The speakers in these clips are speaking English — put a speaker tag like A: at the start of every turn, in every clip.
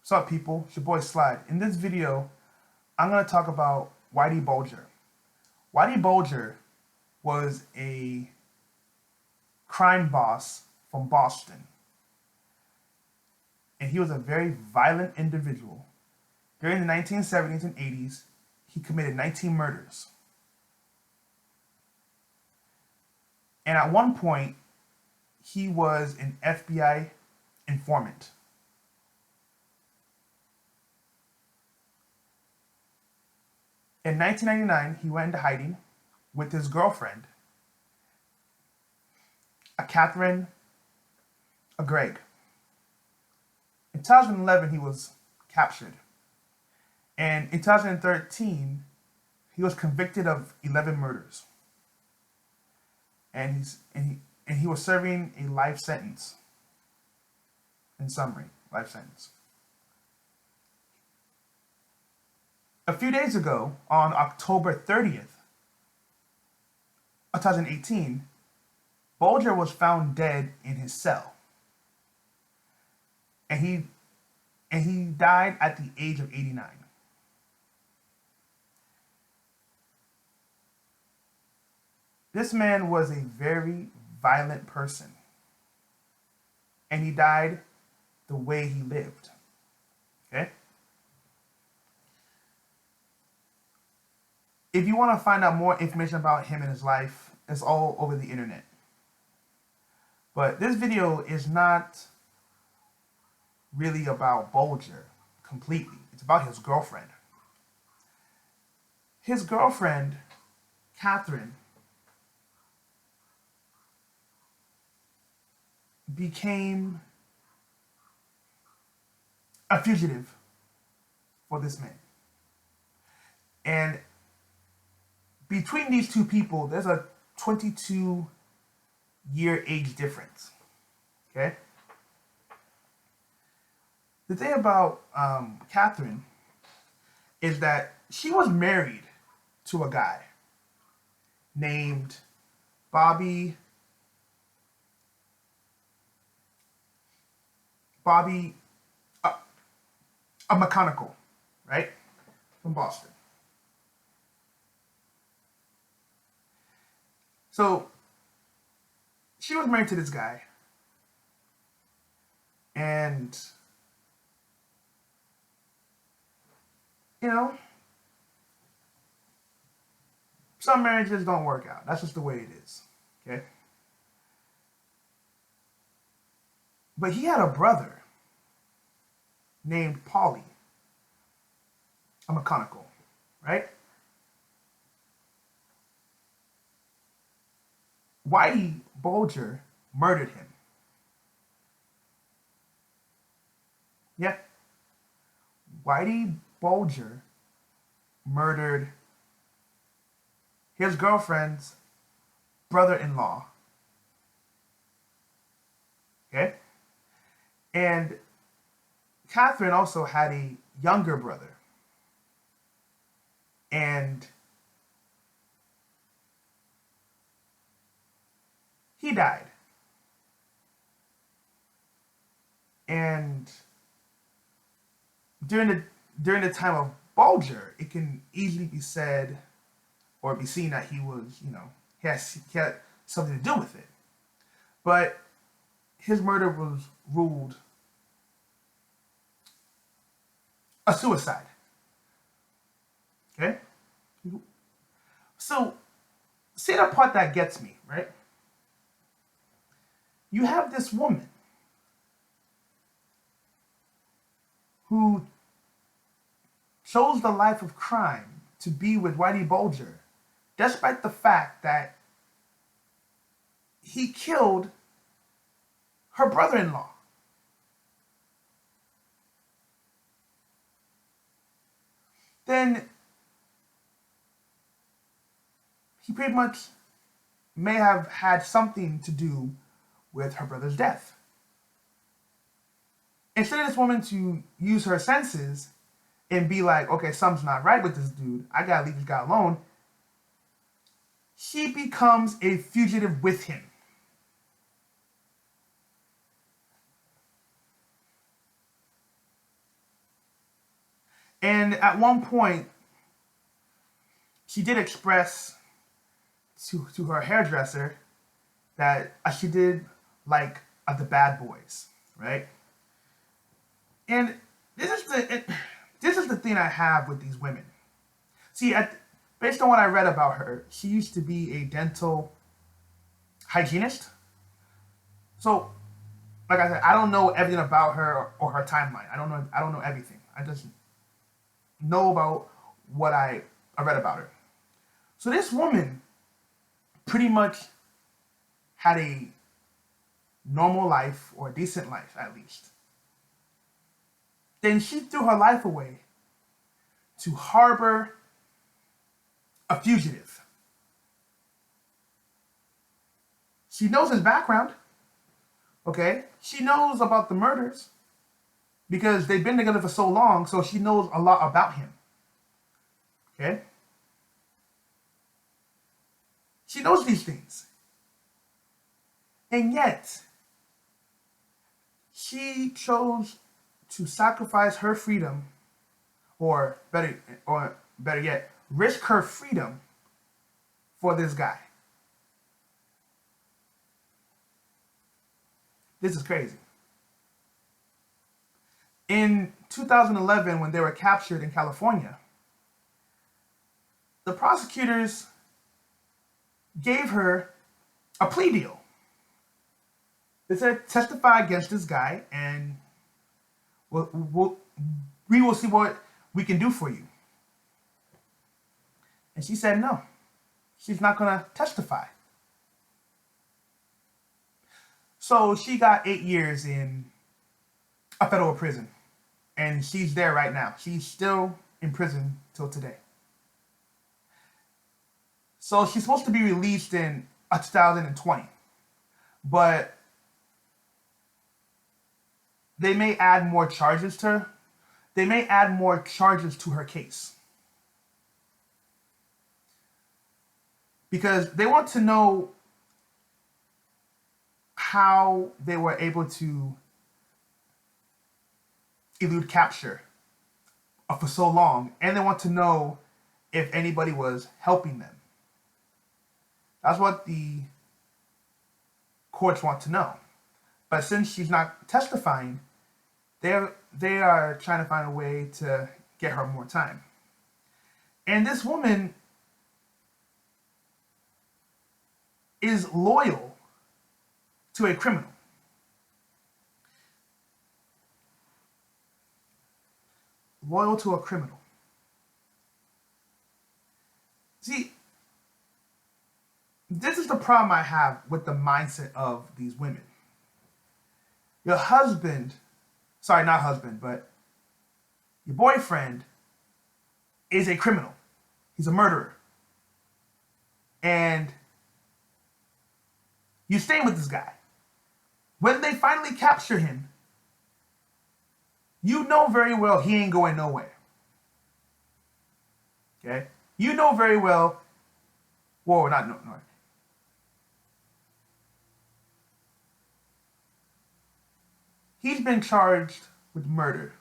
A: What's up, people? It's your boy Slide. In this video, I'm going to talk about Whitey Bulger. Whitey Bulger was a crime boss from Boston. And he was a very violent individual. During the 1970s and 80s, he committed 19 murders. And at one point, he was an FBI informant. In 1999, he went into hiding with his girlfriend, a Greg. In 2011, he was captured. And in 2013, he was convicted of 11 murders. And he was serving a life sentence. In summary, life sentence. A few days ago, on October 30th of 2018, Bulger was found dead in his cell. And he died at the age of 89. This man was a very violent person. And he died the way he lived. Okay? If you want to find out more information about him and his life, it's all over the internet. But this video is not really about Bulger completely. It's about his girlfriend. His girlfriend, Catherine, became a fugitive for this man. And between these two people, there's a 22-year age difference. Okay? The thing about Catherine is that she was married to a guy named Bobby a mechanical, right? From Boston. So she was married to this guy, and some marriages don't work out. That's just the way it is. Okay. But he had a brother named Paulie, a mechanical, right? Whitey Bulger murdered him. Yeah. Whitey Bulger murdered his girlfriend's brother-in-law. Okay? And Catherine also had a younger brother. And he died. And during the time of Bulger, it can easily be said or be seen that he was, he had something to do with it. But his murder was ruled a suicide. Okay? So, see the part that gets me, right? You have this woman who chose the life of crime to be with Whitey Bulger, despite the fact that he killed her brother-in-law. Then he pretty much may have had something to do with her brother's death. Instead of this woman to use her senses and be like, okay, something's not right with this dude, I gotta leave this guy alone, she becomes a fugitive with him. And at one point, she did express to her hairdresser that she did like the Bad Boys, right? And this is the thing I have with these women. See, based on what I read about her, she used to be a dental hygienist. So, like I said, I don't know everything about her or her timeline. I don't know everything. I just know about what I read about her. So this woman pretty much had a normal life, or a decent life at least. Then she threw her life away to harbor a fugitive. She knows his background, okay? She knows about the murders because they've been together for so long, so she knows a lot about him, okay? She knows these things. And yet, she chose to sacrifice her freedom, or better yet, risk her freedom for this guy. This is crazy. In 2011, when they were captured in California, the prosecutors gave her a plea deal. They said, testify against this guy, and we will see what we can do for you. And she said no. She's not going to testify. So she got 8 years in a federal prison. And she's there right now. She's still in prison till today. So she's supposed to be released in 2020. But they may add more charges to her. They may add more charges to her case. Because they want to know how they were able to elude capture for so long, and they want to know if anybody was helping them. That's what the courts want to know. But since she's not testifying, they are trying to find a way to get her more time. And this woman is loyal to a criminal. Loyal to a criminal. See, this is the problem I have with the mindset of these women. Your husband, sorry, not husband, but your boyfriend is a criminal. He's a murderer. And you stay with this guy. When they finally capture him, you know very well he ain't going nowhere. Okay? You know very well, whoa, not no. He's been charged with murder.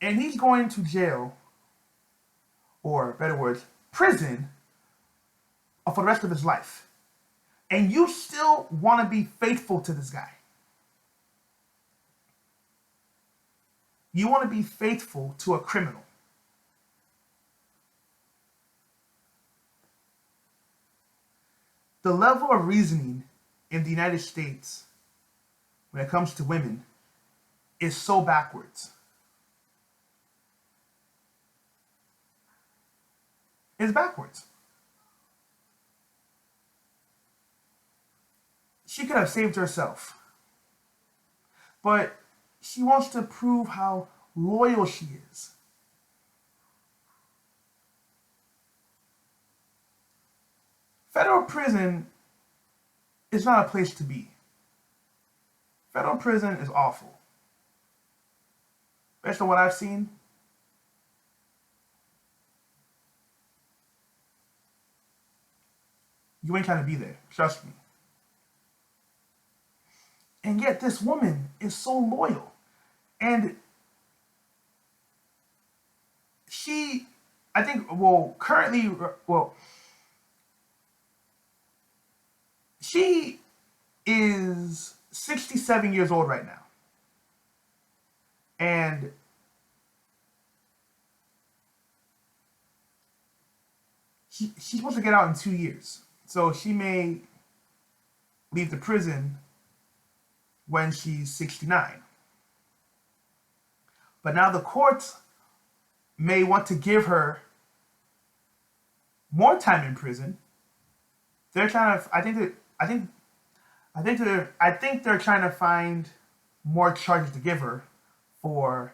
A: And he's going to jail, or better words, prison, for the rest of his life. And you still want to be faithful to this guy. You want to be faithful to a criminal. The level of reasoning in the United States when it comes to women is so backwards. It's backwards. She could have saved herself. But she wants to prove how loyal she is. Federal prison is not a place to be. Federal prison is awful. Based on what I've seen, you ain't trying to be there. Trust me. And yet this woman is so loyal. And she, I think, well, currently, well, she is 67 years old right now. And she's supposed to get out in 2 years. So she may leave the prison when she's 69. But now the courts may want to give her more time in prison. They're trying to. I think they're trying to find more charges to give her for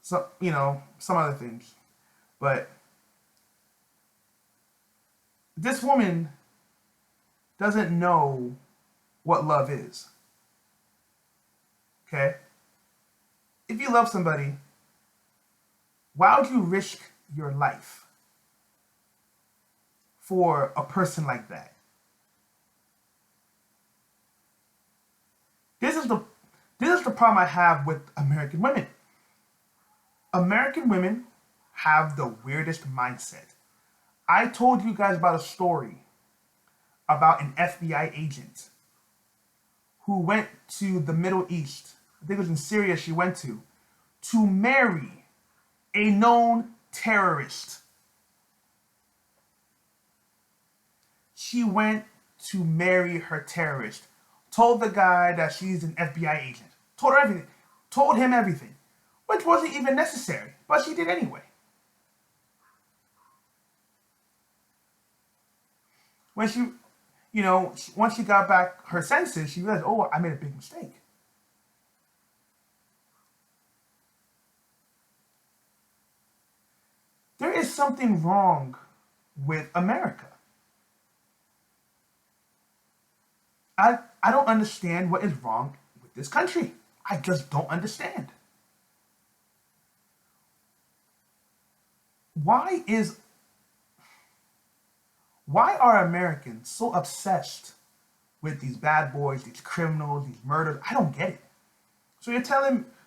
A: some, some other things. But this woman doesn't know what love is. Okay? If you love somebody, why would you risk your life for a person like that? This is the problem I have with American women. American women have the weirdest mindset. I told you guys about a story about an FBI agent who went to the Middle East. I think it was in Syria she went to marry a known terrorist. She went to marry her terrorist. Told the guy that she's an FBI agent. Told her everything. Told him everything. Which wasn't even necessary, but she did anyway. When she, once she got back her senses, she realized, oh, I made a big mistake. There is something wrong with America. I don't understand what is wrong with this country. I just don't understand. Why are Americans so obsessed with these bad boys, these criminals, these murders? I don't get it.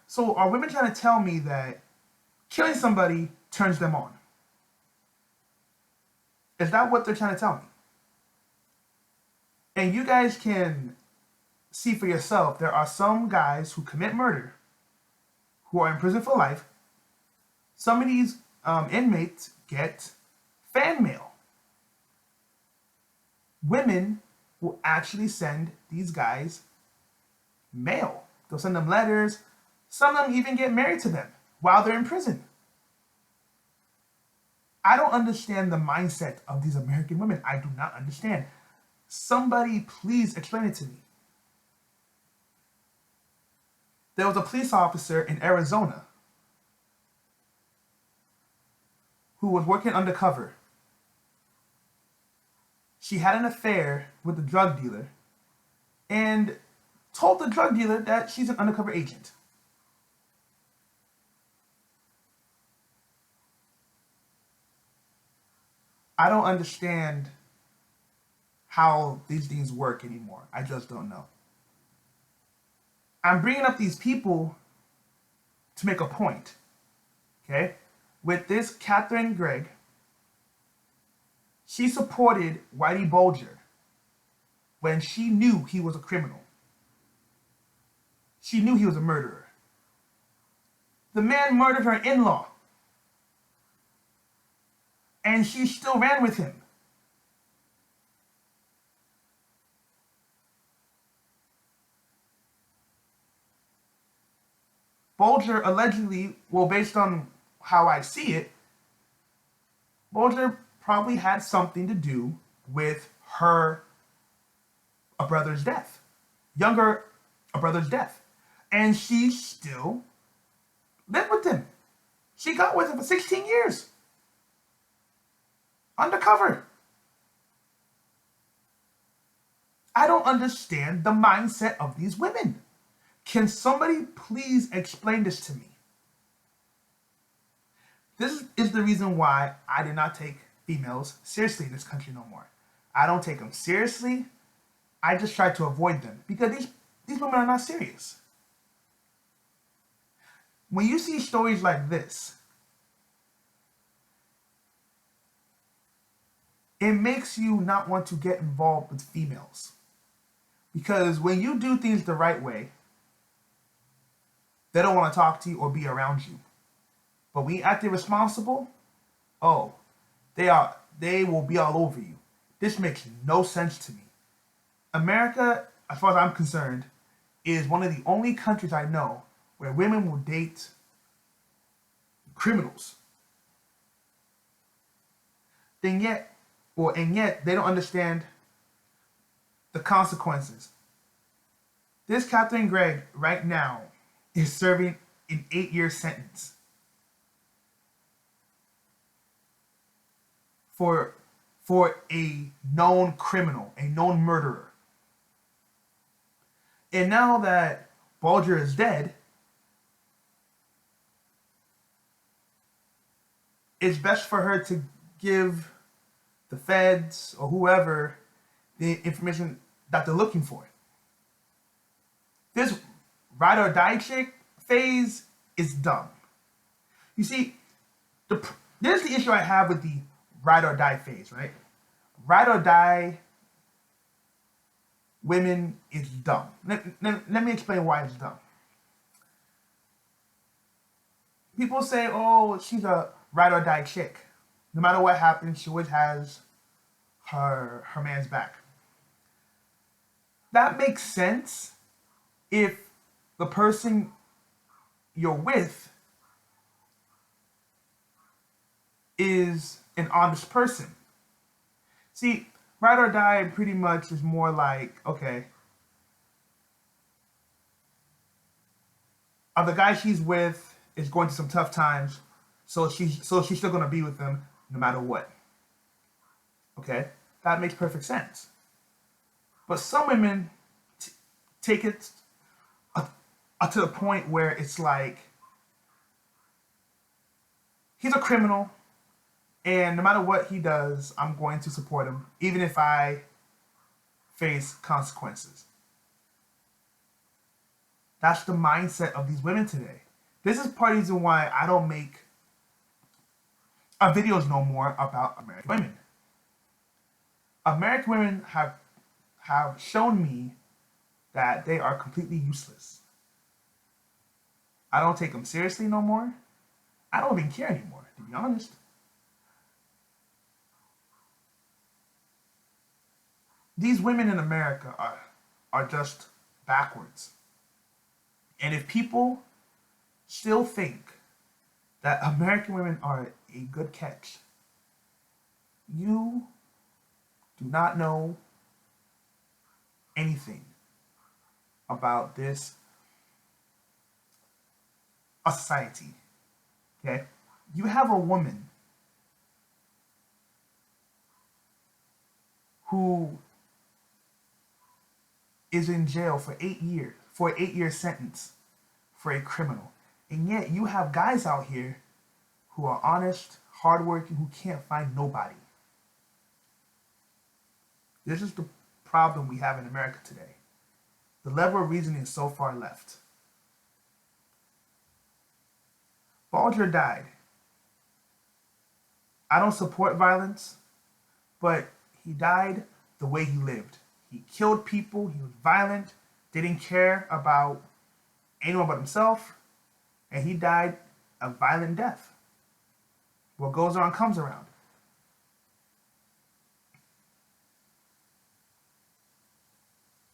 A: So are women trying to tell me that killing somebody turns them on? Is that what they're trying to tell me? And you guys can see for yourself, there are some guys who commit murder who are in prison for life. Some of these inmates get fan mail. Women will actually send these guys mail. They'll send them letters. Some of them even get married to them while they're in prison. I don't understand the mindset of these American women. I do not understand. Somebody please explain it to me. There was a police officer in Arizona who was working undercover. She had an affair with a drug dealer and told the drug dealer that she's an undercover agent. I don't understand how these things work anymore. I just don't know. I'm bringing up these people to make a point, okay? With this Catherine Gregg, she supported Whitey Bulger when she knew he was a criminal. She knew he was a murderer. The man murdered her in-law, and she still ran with him. Bulger allegedly, well, based on how I see it, Bulger probably had something to do with a brother's death. A brother's death. And she still lived with him. She got with him for 16 years. Undercover. I don't understand the mindset of these women. Can somebody please explain this to me? This is the reason why I did not take females seriously in this country no more. I don't take them seriously. I just try to avoid them because these women are not serious. When you see stories like this, it makes you not want to get involved with females. Because when you do things the right way, they don't want to talk to you or be around you. But when you act irresponsible, oh, they will be all over you. This makes no sense to me. America, as far as I'm concerned, is one of the only countries I know where women will date criminals. And yet they don't understand the consequences. This Catherine Gregg right now is serving an 8-year sentence for a known criminal, a known murderer. And now that Bulger is dead, it's best for her to give the feds or whoever the information that they're looking for. This ride or die chick phase is dumb. You see, there's the issue I have with the ride or die phase, right? Ride or die women is dumb. Let me explain why it's dumb. People say, oh, she's a ride or die chick. No matter what happens, she always has her man's back. That makes sense if the person you're with is an honest person. See, ride or die pretty much is more like, okay, the guy she's with is going through some tough times, so she's still gonna be with him no matter what. Okay, that makes perfect sense. But some women take it to the point where it's like, he's a criminal, and no matter what he does, I'm going to support him, even if I face consequences. That's the mindset of these women today. This is part of the reason why I don't make videos no more about American women. American women have shown me that they are completely useless. I don't take them seriously no more. I don't even care anymore, to be honest. These women in America are just backwards. And if people still think that American women are a good catch, you do not know anything about this society. Okay? You have a woman who is in jail for 8 years, for an 8-year sentence for a criminal. And yet you have guys out here who are honest, hardworking, who can't find nobody. This is the problem we have in America today. The level of reasoning is so far left. Bulger died. I don't support violence, but he died the way he lived. He killed people, he was violent, didn't care about anyone but himself, and he died a violent death. What goes around comes around.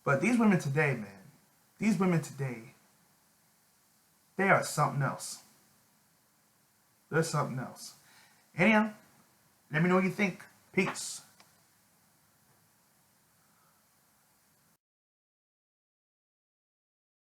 A: But these women today, they are something else. They're something else. Anyhow, let me know what you think. Peace.